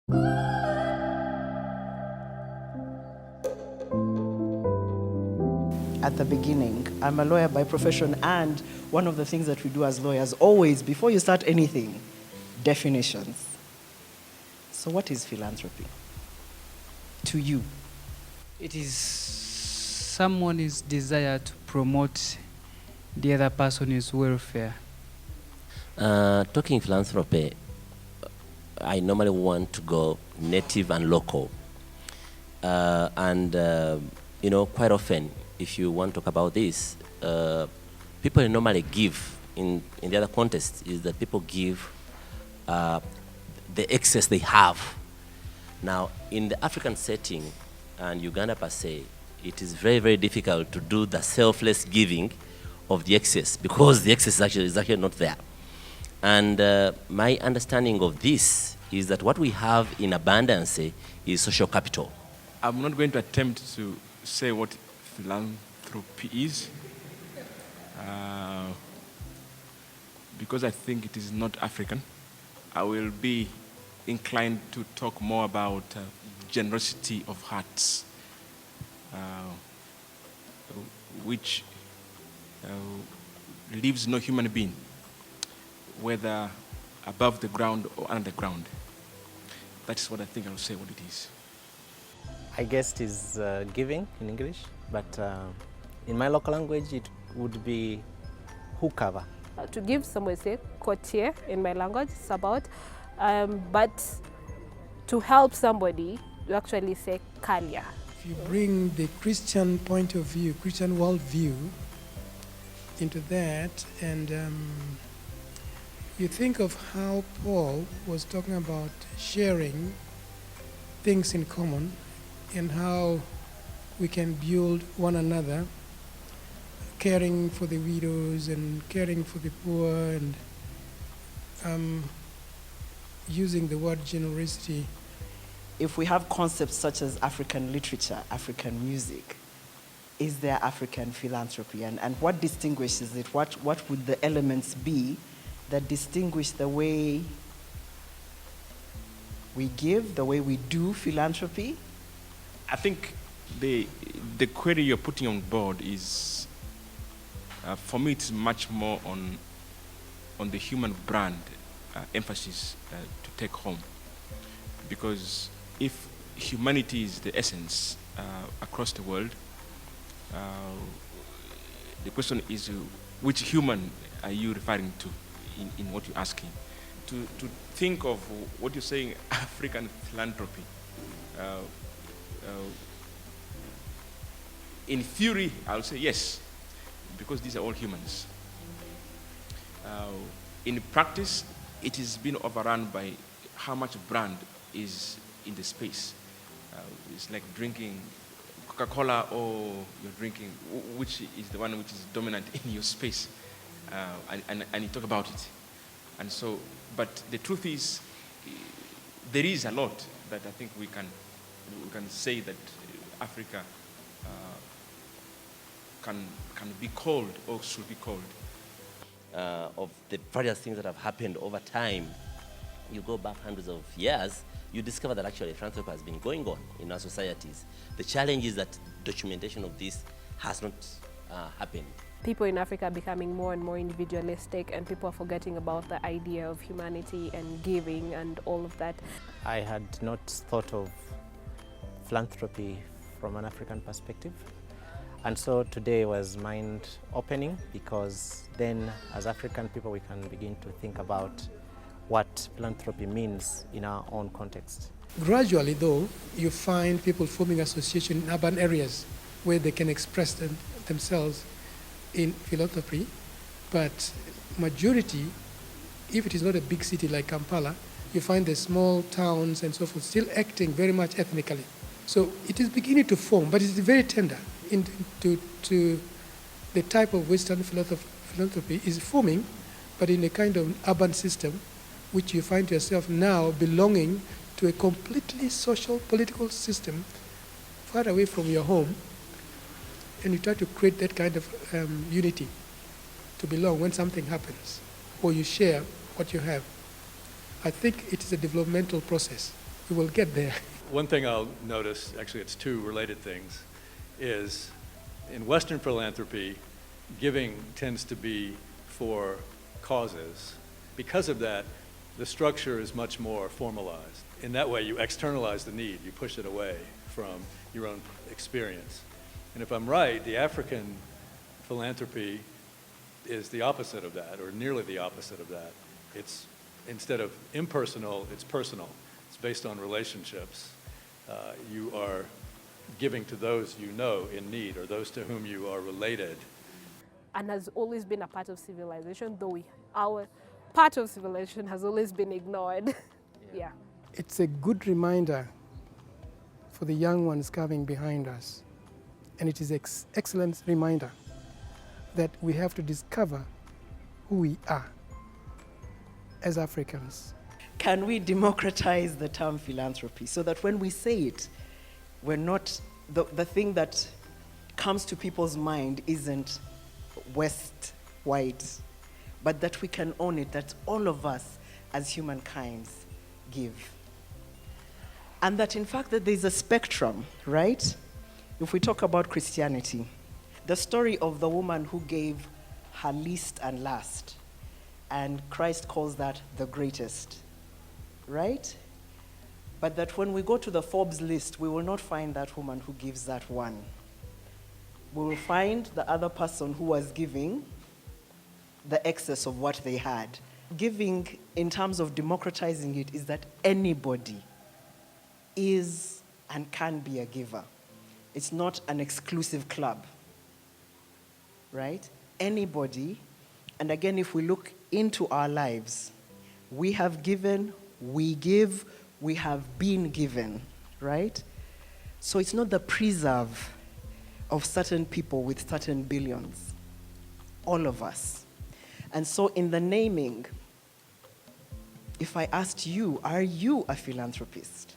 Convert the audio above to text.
At the beginning, I'm a lawyer by profession, and one of the things that we do as lawyers always, before you start anything, definitions. So what is philanthropy to you? It is someone's desire to promote the other person's welfare. Talking philanthropy, I normally want to go native and local. Quite often, if you want to talk about this, people normally give, in the other context, is that people give the excess they have. Now, in the African setting, and Uganda per se, it is very, very difficult to do the selfless giving of the excess, because the excess is actually not there. And my understanding of this is that what we have in abundance is social capital. I'm not going to attempt to say what philanthropy is, because I think it is not African. I will be inclined to talk more about generosity of hearts, which leaves no human being, whether above the ground or under the ground. That's what I think I'll say what it is. I guess it is giving in English, but in my local language it would be hukava. To give someone, say kotie in my language, it's about, but to help somebody, you actually say kalia. If you bring the Christian point of view, Christian worldview into that, and you think of how Paul was talking about sharing things in common and how we can build one another, caring for the widows and caring for the poor, and using the word generosity. If we have concepts such as African literature, African music, is there African philanthropy? And what distinguishes it? What would the elements be that distinguish the way we give, the way we do philanthropy? I think the query you're putting on board is, for me, it's much more on the human brand emphasis to take home. Because if humanity is the essence across the world, the question is, which human are you referring to in what you're asking? To think of what you're saying, African philanthropy, in theory, I'll say yes, because these are all humans. In practice, it has been overrun by how much brand is in the space. It's like drinking Coca-Cola, or you're drinking, which is the one which is dominant in your space, and you talk about it. And so, but the truth is, there is a lot that I think we can say that Africa can be called, or should be called. Of the various things that have happened over time, you go back hundreds of years, you discover that actually philanthropy has been going on in our societies. The challenge is that documentation of this has not happened. People in Africa are becoming more and more individualistic, and people are forgetting about the idea of humanity and giving and all of that. I had not thought of philanthropy from an African perspective. And so today was mind-opening, because then as African people we can begin to think about what philanthropy means in our own context. Gradually, though, you find people forming associations in urban areas where they can express themselves in philanthropy, but majority, if it is not a big city like Kampala, you find the small towns and so forth still acting very much ethnically. So it is beginning to form, but it's very tender. To the type of Western philanthropy is forming, but in a kind of urban system, which you find yourself now belonging to a completely social, political system far away from your home, and you try to create that kind of unity to belong when something happens, or you share what you have. I think it is a developmental process. we will get there. One thing I'll notice, actually it's two related things, is in Western philanthropy, giving tends to be for causes. Because of that, the structure is much more formalized. In that way, you externalize the need, you push it away from your own experience. And if I'm right, the African philanthropy is the opposite of that, or nearly the opposite of that. It's, instead of impersonal, it's personal. It's based on relationships. You are giving to those you know in need, or those to whom you are related. And has always been a part of civilization, though our part of civilization has always been ignored. Yeah. It's a good reminder for the young ones coming behind us. And it is an excellent reminder that we have to discover who we are as Africans. Can we democratize the term philanthropy so that when we say it, we're not, the thing that comes to people's mind isn't West, white, but that we can own it, that all of us as humankind give. And that in fact that there's a spectrum, right? If we talk about Christianity, the story of the woman who gave her least and last, and Christ calls that the greatest, right? But that when we go to the Forbes list, we will not find that woman who gives that one. We will find the other person who was giving the excess of what they had. Giving, in terms of democratizing it, is that anybody is and can be a giver. It's not an exclusive club, right? Anybody, and again, if we look into our lives, we have given, we give, we have been given, right? So it's not the preserve of certain people with certain billions, all of us. And so in the naming, if I asked you, are you a philanthropist?